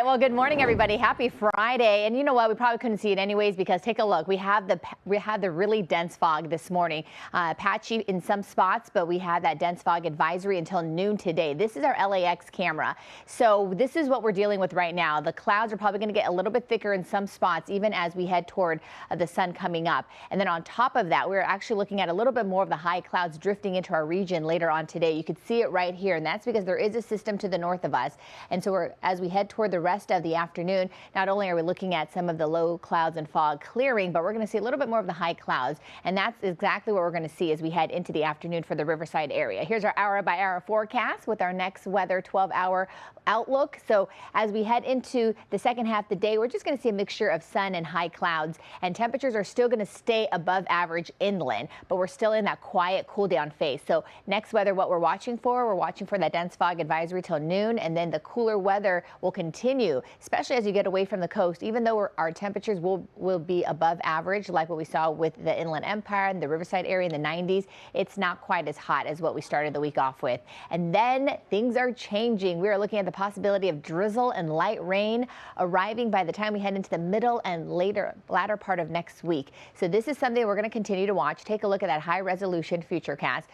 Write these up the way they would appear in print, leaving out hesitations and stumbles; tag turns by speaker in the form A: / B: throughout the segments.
A: right, well, good morning, everybody. Happy Friday. And you know what? We probably couldn't see it anyways because take a look. We have the really dense fog this morning. Patchy in some spots, but we had that dense fog advisory until noon today. This is our LAX camera. So this is what we're dealing with right now. The clouds are probably going to get a little bit thicker in some spots, even as we head toward the sun coming up. And then on top of that, we're actually looking at a little bit more of the high clouds drifting into our region later on today. You could see it right here, and that's because there is a system to the north of us. And so as we head toward the rest of the afternoon, not only are we looking at some of the low clouds and fog clearing, but we're going to see a little bit more of the high clouds. And that's exactly what we're going to see as we head into the afternoon for the Riverside area. Here's our hour-by-hour forecast with our next weather 12-hour outlook. So as we head into the second half of the day, we're just going to see a mixture of sun and high clouds, and temperatures are still going to stay above average inland, but we're still in that quiet cool down phase. So next weather, what we're watching for that dense fog advisory till noon, and then the cooler weather will continue, especially as you get away from the coast. Even though our temperatures will be above average, like what we saw with the Inland Empire and the Riverside area in the 90s, it's not quite as hot as what we started the week off with. And then things are changing. We are looking at the possibility of drizzle and light rain arriving by the time we head into the middle and latter part of next week. So this is something we're going to continue to watch. Take a look at that high resolution futurecast.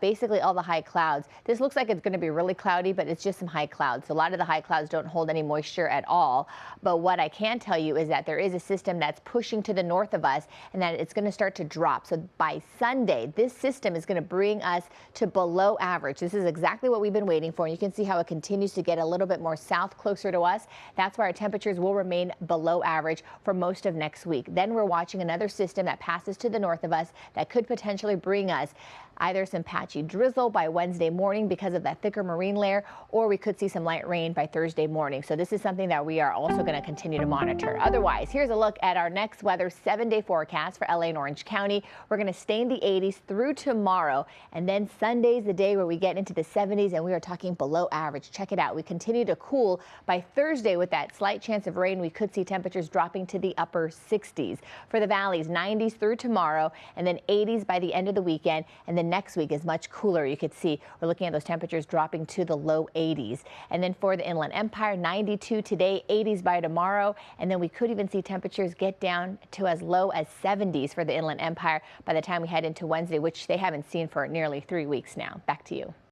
A: Basically all the high clouds. This looks like it's going to be really cloudy, but it's just some high clouds. So a lot of the high clouds don't hold any moisture at all. But what I can tell you is that there is a system that's pushing to the north of us, and that it's going to start to drop. So by Sunday, this system is going to bring us to below average. This is exactly what we've been waiting for. And you can see how it continues to get a little bit more south, closer to us. That's why our temperatures will remain below average for most of next week. Then we're watching another system that passes to the north of us that could potentially bring us either some patchy drizzle by Wednesday morning because of that thicker marine layer, or we could see some light rain by Thursday morning. So this is something that we are also going to continue to monitor. Otherwise, here's a look at our next weather 7-day forecast for LA and Orange County. We're going to stay in the 80s through tomorrow, and then Sunday's the day where we get into the 70s and we are talking below average. Check it out. We continue to cool by Thursday with that slight chance of rain. We could see temperatures dropping to the upper 60s. For the valleys, 90s through tomorrow, and then 80s by the end of the weekend. And then next week is much cooler. You could see we're looking at those temperatures dropping to the low 80s. And then for the Inland Empire, 92 today, 80s by tomorrow. And then we could even see temperatures get down to as low as 70s for the Inland Empire by the time we head into Wednesday, which they haven't seen for nearly 3 weeks now. Back to you.